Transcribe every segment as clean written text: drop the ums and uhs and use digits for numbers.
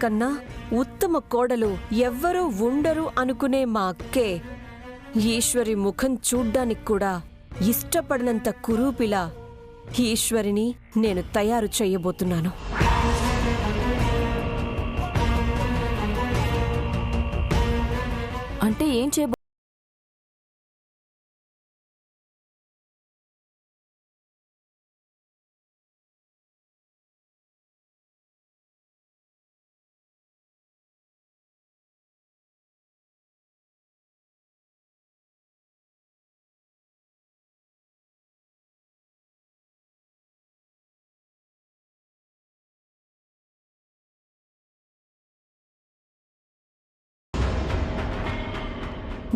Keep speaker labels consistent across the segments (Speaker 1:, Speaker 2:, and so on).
Speaker 1: కన్నా ఉత్తమ కోడలు ఎవ్వరూ ఉండరు అనుకునే మా అక్కే ఈశ్వరి ముఖం చూడ్డానికి కూడా ఇష్టపడినంత కురూపిలా ఈశ్వరిని నేను తయారు చెయ్యబోతున్నాను.
Speaker 2: అంటే ఏం చేయబో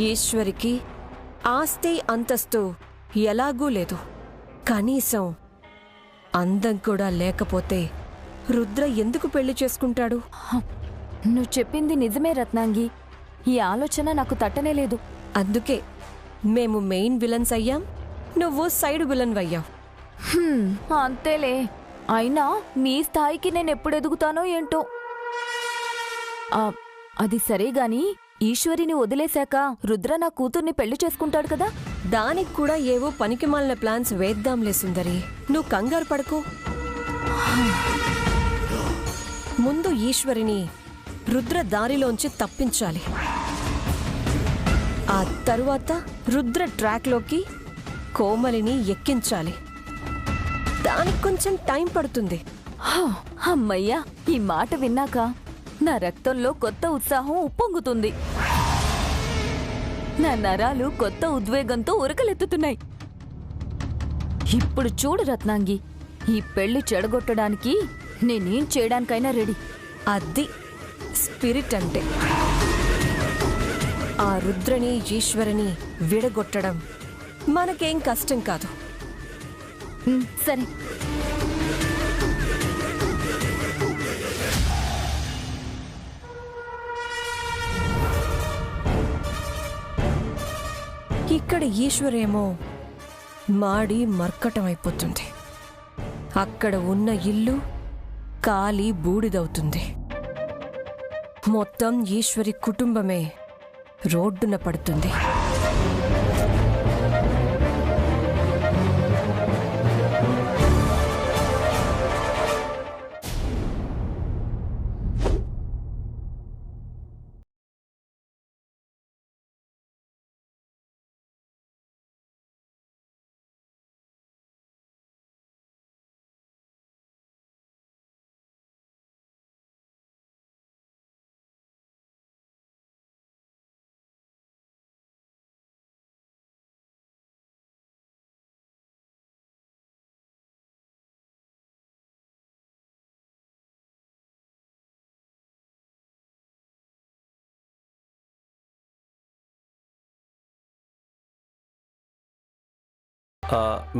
Speaker 1: ఈశ్వరికి ఆస్తి అంతస్తు ఎలాగూ లేదు. కనీసం అందం కూడా లేకపోతే రుద్ర ఎందుకు పెళ్లి చేసుకుంటాడు?
Speaker 2: నువ్వు చెప్పింది నిజమే రత్నాంగి. ఈ ఆలోచన నాకు తట్టనే లేదు.
Speaker 1: అందుకే మేము మెయిన్ విలన్స్ అయ్యాం, నువ్వు సైడ్ విలన్ అయ్యావు.
Speaker 2: అంతేలే. అయినా నీ స్థాయికి నేను ఎప్పుడు ఎదుగుతానో ఏంటో. అది సరే గాని ఈశ్వరిని వదిలేశాక రుద్ర నా కూతుర్ని పెళ్లి చేసుకుంటాడు కదా.
Speaker 1: దానికి కూడా ఏవో పనికిమాలిన ప్లాన్స్ వేద్దాంలే సుందరి, నువ్వు కంగారు పడకు. ముందు ఈశ్వరిని రుద్ర దారిలోంచి తప్పించాలి. ఆ తరువాత రుద్ర ట్రాక్లోకి కోమలిని ఎక్కించాలి. దానికి కొంచెం టైం పడుతుంది.
Speaker 2: అమ్మయ్యా, ఈ మాట విన్నాక నా రక్తంలో కొత్త ఉత్సాహం ఉప్పొంగుతుంది. నా నరాలు కొత్త ఉద్వేగంతో ఉరకలెత్తుతున్నాయి. ఇప్పుడు చూడు రత్నాంగి, ఈ పెళ్లి చెడగొట్టడానికి నేనేం చేయడానికైనా రెడీ.
Speaker 1: అది స్పిరిట్ అంటే. ఆ రుద్రని ఈశ్వరిని విడగొట్టడం మనకేం కష్టం కాదు.
Speaker 2: సరే.
Speaker 1: ఇక్కడ ఈశ్వరేమో మాడి మర్కటమైపోతుంది. అక్కడ ఉన్న ఇల్లు కాలి బూడిదవుతుంది. మొత్తం ఈశ్వరి కుటుంబమే రోడ్డున పడుతుంది.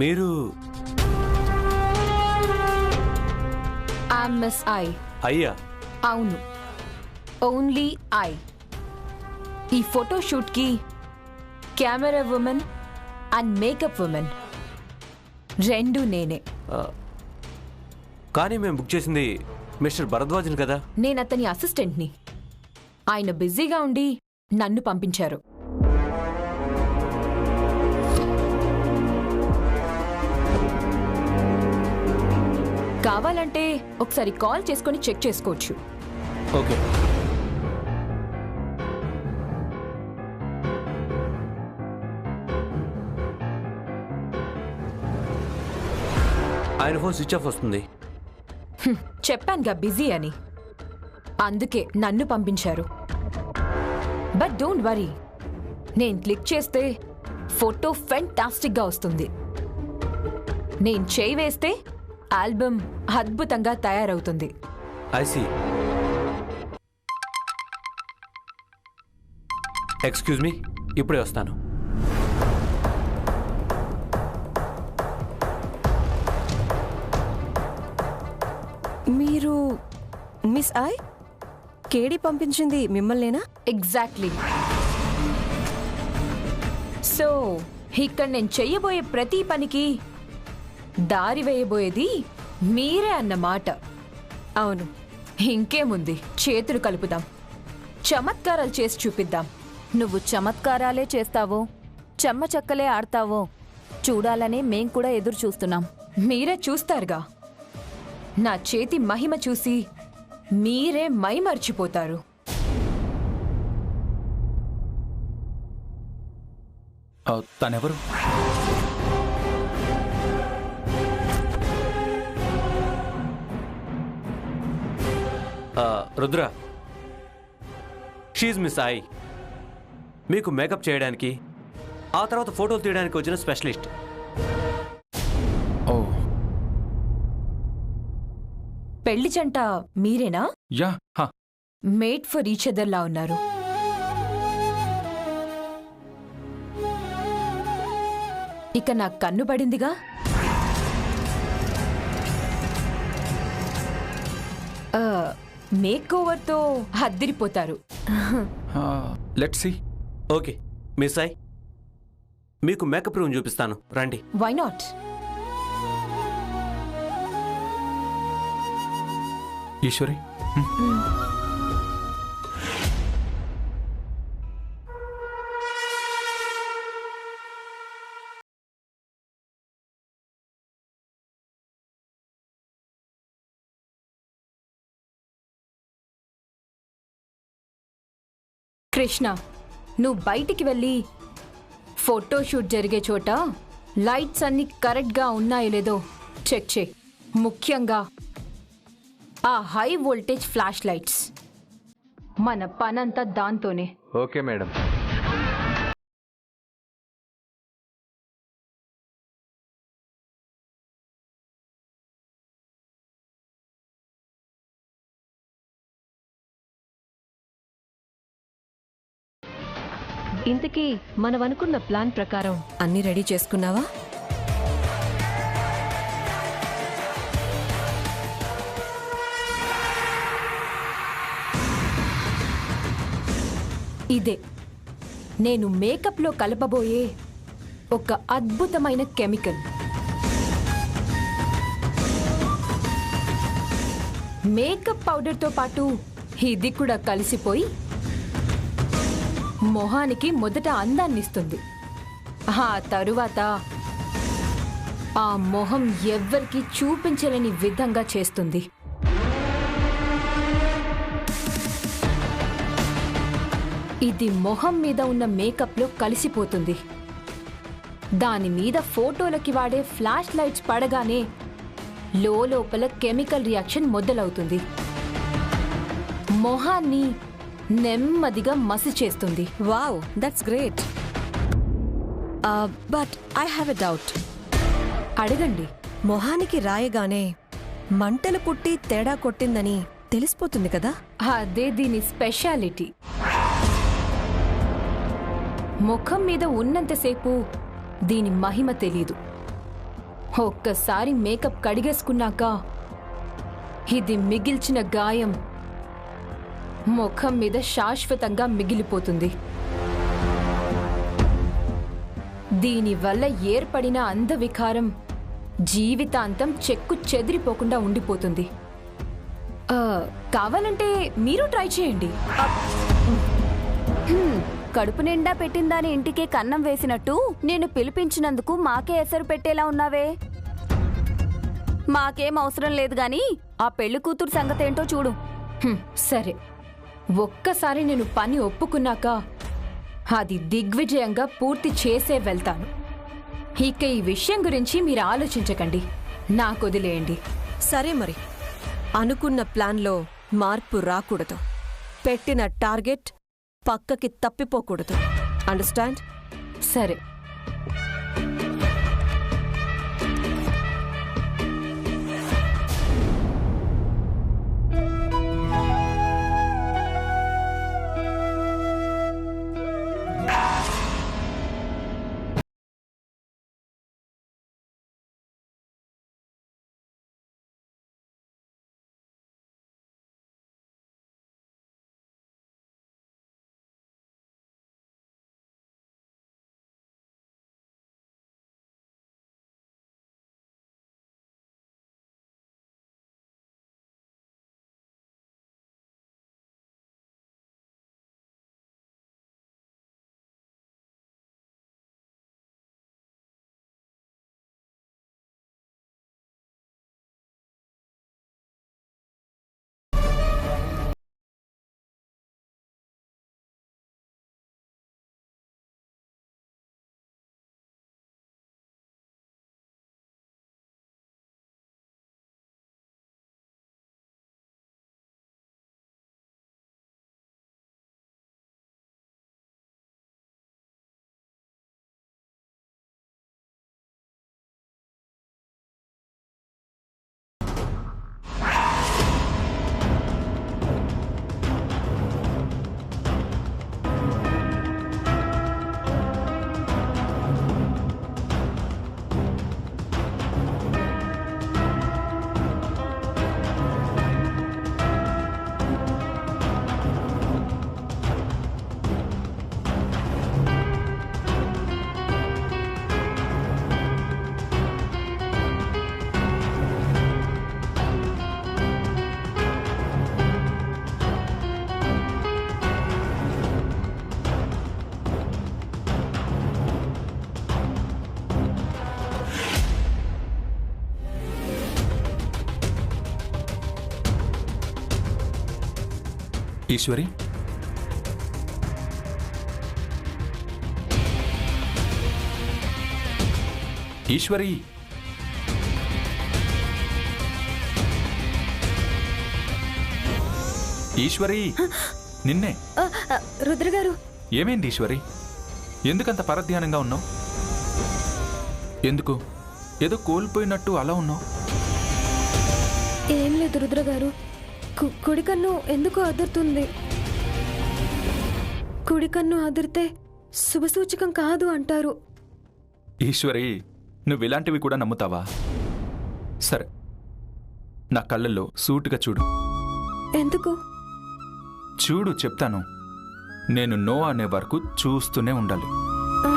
Speaker 3: మీరు
Speaker 4: మిస్ ఐ.
Speaker 3: అయ్యా?
Speaker 4: అవును, ఓన్లీ ఐ. ఈ ఫోటోషూట్కి camera woman and makeup woman రెండు నేనే.
Speaker 3: కానీ మేము బుక్ చేసింది మిస్టర్ భరద్వాజన్ కదా.
Speaker 4: నేను అతని అసిస్టెంట్ని. ఆయన బిజీగా ఉండి నన్ను పంపించారు. కావాలంటే ఒకసారి కాల్ చేసుకొని చెక్ చేసుకోవచ్చు.
Speaker 3: ఓకే. ఆయన ఫోన్ స్విచ్ ఆఫ్ వస్తుంది.
Speaker 4: చెప్పానుగా బిజీ అని, అందుకే నన్ను పంపించారు. బట్ డోంట్ వరీ, నేను క్లిక్ చేస్తే ఫోటో ఫెంటాస్టిక్గా వస్తుంది. నేను చేయి వేస్తే ఆల్బమ్ అద్భుతంగా తయారవుతుంది.
Speaker 3: I see. ఎక్స్క్యూజ్ మీ, ఇప్పుడే వస్తాను.
Speaker 1: మీరు మిస్ ఐ? కేడి పంపించింది మిమ్మల్నేనా?
Speaker 4: ఎగ్జాక్ట్లీ. సో ఇక్కడ నేను చెయ్యబోయే ప్రతి పనికి దారి వేయబోయేది మీరే అన్నమాట.
Speaker 1: అవును,
Speaker 4: ఇంకేముంది, చేతులు కలుపుదాం, చమత్కారాలు చేసి చూపిద్దాం.
Speaker 2: నువ్వు చమత్కారాలే చేస్తావో చెమ్మ చెక్కలే ఆడతావో చూడాలని మేం కూడా ఎదురు చూస్తున్నాం.
Speaker 4: మీరే చూస్తారుగా. నా చేతి మహిమ చూసి మీరే మైమర్చిపోతారు.
Speaker 5: తనెవరు?
Speaker 3: Rudra, she's miss I. మీకు మేకప్ చేయడానికి ఆ తర్వాత ఫోటోలు తీయడానికి వచ్చిన స్పెషలిస్ట్.
Speaker 5: ఓ
Speaker 4: పెళ్లి జంట మీరేనా?
Speaker 5: Yeah.
Speaker 4: Made for each other లా ఉన్నారు. ఇక నా కన్ను పడిందిగా. మేక్ ఓవర్తో అద్దిరిపోతారు.
Speaker 5: Let's see.
Speaker 3: Okay miss I, మీకు మేకప్ రూమ్ చూపిస్తాను, రండి.
Speaker 4: Why not?
Speaker 5: ఈశ్వరి,
Speaker 4: కృష్ణ, నువ్వు బయటికి వెళ్ళి ఫోటోషూట్ జరిగే చోట లైట్స్ అన్ని కరెక్ట్గా ఉన్నాయో లేదో చెక్ చేయి. ముఖ్యంగా ఆ హై వోల్టేజ్ ఫ్లాష్ లైట్స్. మన పనంతా దాంతోనే.
Speaker 3: Okay madam.
Speaker 1: ఇంతకీ మనం అనుకున్న ప్లాన్ ప్రకారం అన్ని రెడీ చేసుకున్నావా?
Speaker 4: ఇదే నేను మేకప్లో కలపబోయే ఒక అద్భుతమైన కెమికల్. మేకప్ పౌడర్తో పాటు ఇది కూడా కలిసిపోయి మొహానికి మొదట అందాన్నిస్తుంది. ఆ తరువాత ఆ మొహం ఎవ్వరికీ చూపించలేని విధంగా చేస్తుంది. ఇది మొహం మీద ఉన్న మేకప్లో కలిసిపోతుంది. దాని మీద ఫోటోలకి వాడే ఫ్లాష్ లైట్స్ పడగానే లోపల కెమికల్ రియాక్షన్ మొదలవుతుంది. మొహాన్ని నెమ్మదిగా మసి చేస్తుంది.
Speaker 1: Wow, that's great. But I have a doubt.
Speaker 4: అడగండి.
Speaker 1: మొహానికి రాయగానే మంటలు పుట్టి తేడా కొట్టిందని తెలిసిపోతుంది కదా?
Speaker 4: అదే దీని స్పెషాలిటీ. ముఖం మీద ఉన్నంతసేపు దీని మహిమ తెలీదు. ఒక్కసారి మేకప్ కడిగేసుకున్నాక ఇది మిగిల్చిన గాయం ముఖం మీద శాశ్వతంగా మిగిలిపోతుంది. దీనివల్ల ఏర్పడిన అందవికారం జీవితాంతం చెక్కు చెదిరిపోకుండా ఉండిపోతుంది. కావాలంటే మీరు ట్రై చేయండి.
Speaker 2: కడుపు నిండా పెట్టిందాని ఇంటికే కన్నం వేసినట్టు నేను పిలిపించినందుకు మాకే ఎసరు పెట్టేలా ఉన్నావే. మాకేం అవసరం లేదు గాని ఆ పెళ్లి కూతురు సంగతేంటో చూడు.
Speaker 4: సరే, ఒక్కసారి నేను పని ఒప్పుకున్నాక అది దిగ్విజయంగా పూర్తి చేసే వెళ్తాను. ఇక ఈ విషయం గురించి మీరు ఆలోచించకండి, నాకు వదిలేయండి.
Speaker 1: సరే మరి, అనుకున్న ప్లాన్లో మార్పు రాకూడదు. పెట్టిన టార్గెట్ పక్కకి తప్పిపోకూడదు. అండర్స్టాండ్?
Speaker 4: సరే.
Speaker 5: ఈశ్వరి, ఈశ్వరి, ఈశ్వరి, నిన్నే.
Speaker 4: రుద్రగారు,
Speaker 5: ఏమైంది ఈశ్వరి? ఎందుకంత పరధ్యానంగా ఉన్నావు? ఎందుకు ఏదో కోల్పోయినట్టు అలా ఉన్నావు?
Speaker 4: ఏం లేదు రుద్రగారు. కుడి కన్ను ఎందుకు అదురుతుంది? కుడి కన్ను అదిరితే శుభసూచకం కాదు అంటారు.
Speaker 5: ఈశ్వరి, నువ్వు ఇలాంటివి కూడా నమ్ముతావా? సరే, నా కళ్ళల్లో సూటుగా చూడు.
Speaker 4: ఎందుకు?
Speaker 5: చూడు, చెప్తాను. నేను నో అనే వరకు చూస్తూనే ఉండాలి.
Speaker 4: ఆ,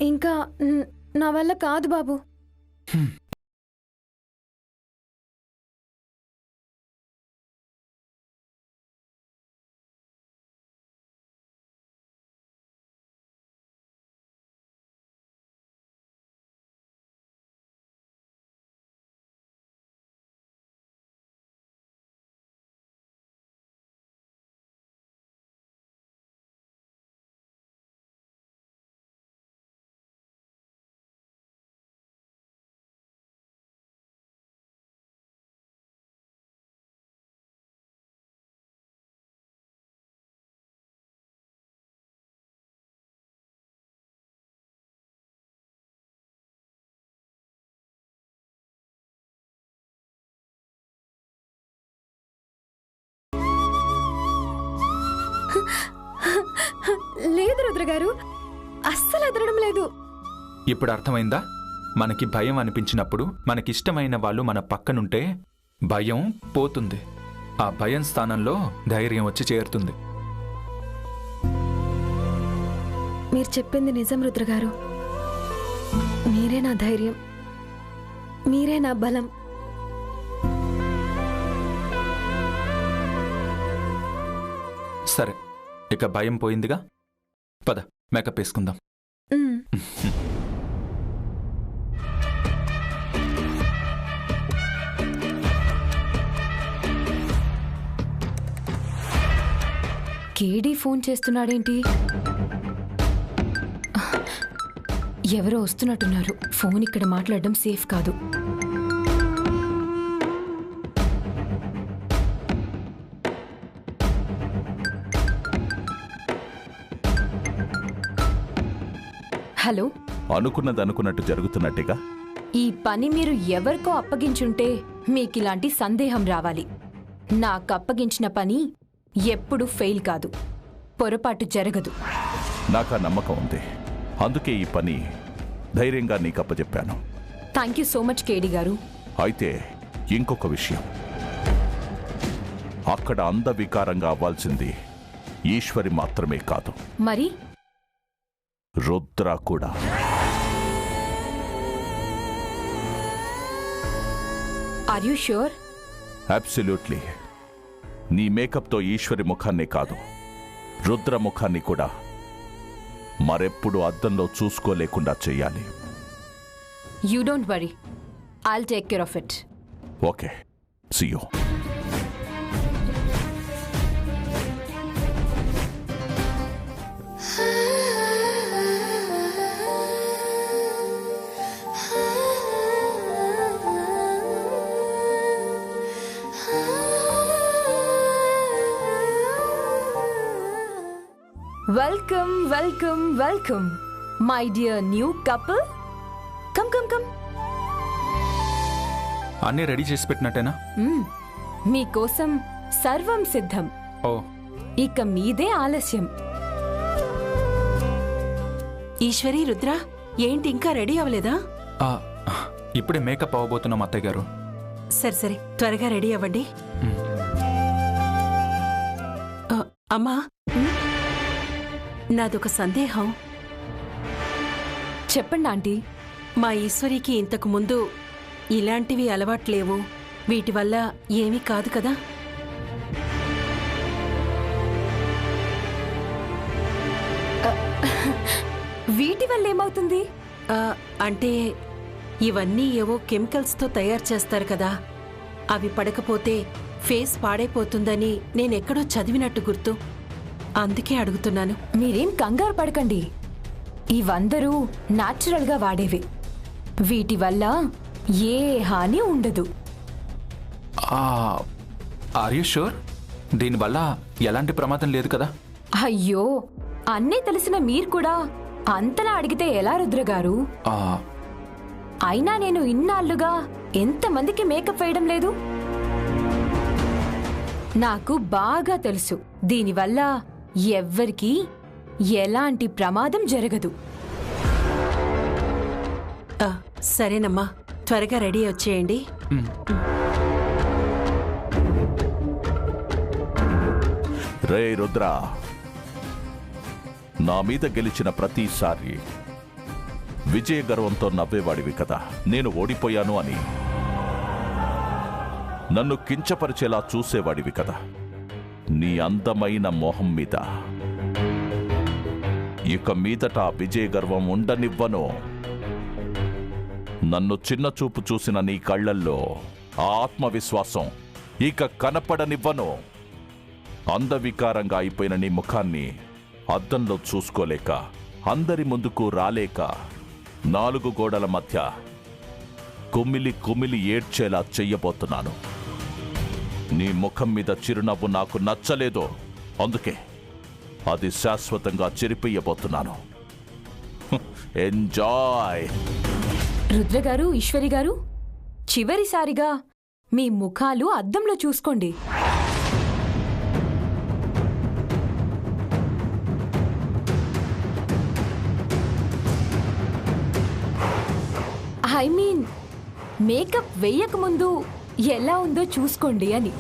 Speaker 4: ఇంకా నా వల్ల కాదు బాబు. లేదు రుద్రగారు, అస్సలు అదరడం లేదు.
Speaker 5: ఇప్పుడు అర్థమైందా? మనకి భయం అనిపించినప్పుడు మనకిష్టమైన వాళ్ళు మన పక్కనుంటే భయం పోతుంది. ఆ భయం స్థానంలో ధైర్యం వచ్చి చేరుతుంది.
Speaker 4: మీరు చెప్పింది నిజం రుద్రగారు. మీరే నా ధైర్యం, మీరే నా బలం.
Speaker 5: సరే, ఇక భయం పోయిందిగా, పద మేకప్ వేసుకుందాం.
Speaker 4: ఉమ్. కేడీ ఫోన్ చేస్తున్నాడేంటి? ఎవరో వస్తున్నట్టున్నారు. ఫోన్ ఇక్కడ మాట్లాడడం సేఫ్ కాదు. హలో,
Speaker 6: అనుకున్నది అనుకున్నట్టు జరుగుతున్నట్టుగా.
Speaker 4: ఈ పని మీరు ఎవరికో అప్పగించుంటే మీకిలాంటి సందేహం రావాలి. నాకు అప్పగించిన పని ఎప్పుడు ఫెయిల్ కాదు, పొరపాటు జరగదు.
Speaker 6: నాకు ఆ నమ్మకం ఉంది. అందుకే ఈ పని ధైర్యంగా నీకు అప్పచెప్పాను.
Speaker 4: థ్యాంక్ యూ సో మచ్ కేడి గారు.
Speaker 6: అయితే ఇంకొక విషయం, అక్కడ అందవికారంగా అవ్వాల్సింది ఈశ్వరి మాత్రమే కాదు,
Speaker 4: మరి
Speaker 6: రుద్ర కూడా.
Speaker 4: Are you sure?
Speaker 6: అబ్సల్యూట్లీ. నీ మేకప్తో ఈశ్వరి ముఖాన్నే కాదు, రుద్ర ముఖాన్ని కూడా మరెప్పుడు అద్దంలో చూసుకోలేకుండా చెయ్యాలి.
Speaker 4: You don't worry, I'll take care of it.
Speaker 6: Okay, see you.
Speaker 4: Welcome welcome welcome my dear new couple. Come come come.
Speaker 5: అన్నీ రెడీ చేసి పెట్టినట్టేనా?
Speaker 4: మీకోసం సర్వం సిద్ధం.
Speaker 5: ఓ,
Speaker 4: ఇక మీదే ఆలస్యం.
Speaker 7: ఈశ్వరి, రుద్ర, ఏంటి ఇంకా రెడీ అవ్వలేదా?
Speaker 5: ఆ, ఇప్పుడే మేకప్ అవ్వబోతున్నాం అత్తయ్య గారు.
Speaker 7: సరే సరే, త్వరగా రెడీ అవ్వండి. అమ్మా, నాదొక సందేహం.
Speaker 4: చెప్పండి ఆంటీ.
Speaker 7: మా ఈశ్వరికి ఇంతకు ముందు ఇలాంటివి అలవాట్లేవు. వీటి వల్ల ఏమీ కాదు కదా?
Speaker 4: వీటి వల్ల ఏమవుతుంది?
Speaker 7: అంటే ఇవన్నీ ఏవో కెమికల్స్తో తయారు చేస్తారు కదా, అవి పడకపోతే ఫేస్ పాడైపోతుందని నేనెక్కడో చదివినట్టు గుర్తు. అందుకే అడుగుతున్నాను.
Speaker 4: మీరేం కంగారు పడకండి. ఇవందరూ న్యాచురల్గా వాడేవి. వీటి వల్ల ఏ హాని ఉండదు.
Speaker 5: Are you sure? దీనివల్ల ఎలాంటి ప్రమాదం లేదు కదా?
Speaker 4: అయ్యో, అన్నీ తెలిసిన మీరు కూడా అంతలా అడిగితే ఎలా రుద్రగారు?
Speaker 5: ఆ,
Speaker 4: అయినా నేను ఇన్నాళ్లుగా ఎంతమందికి మేకప్ వేయడం లేదు? నాకు బాగా తెలుసు, దీనివల్ల ఎవ్వరికీ ఎలాంటి ప్రమాదం జరగదు.
Speaker 7: సరేనమ్మా, త్వరగా రెడీ వచ్చేయండి.
Speaker 6: రే రుద్ర, నా మీద గెలిచిన ప్రతిసారి విజయ గర్వంతో నవ్వేవాడివి కదా నేను ఓడిపోయాను అని. నన్ను కించపరిచేలా చూసేవాడివి కదా. నీ అందమైన మొహం మీద ఇక మీదట విజయ గర్వం ఉండనివ్వను. నన్ను చిన్న చూపు చూసిన నీ కళ్ళల్లో ఆ ఆత్మవిశ్వాసం ఇక కనపడనివ్వను. అందవికారంగా అయిపోయిన నీ ముఖాన్ని అద్దంలో చూసుకోలేక, అందరి ముందుకు రాలేక, 4 గోడల మధ్య కుమిలి కుమిలి ఏడ్చేలా చెయ్యబోతున్నాను. నీ ముఖం మీద చిరునవ్వు నాకు నచ్చలేదు, అందుకే అది శాశ్వతంగా చెరిపియ్యబోతున్నాను. ఎంజాయ్.
Speaker 4: రుద్రగారు, ఈశ్వరి గారు, చివరిసారిగా మీ ముఖాలు అద్దంలో చూసుకోండి. ఐ మీన్, మేకప్ వెయ్యకముందు ఎలా ఉందో చూసుకోండి అని.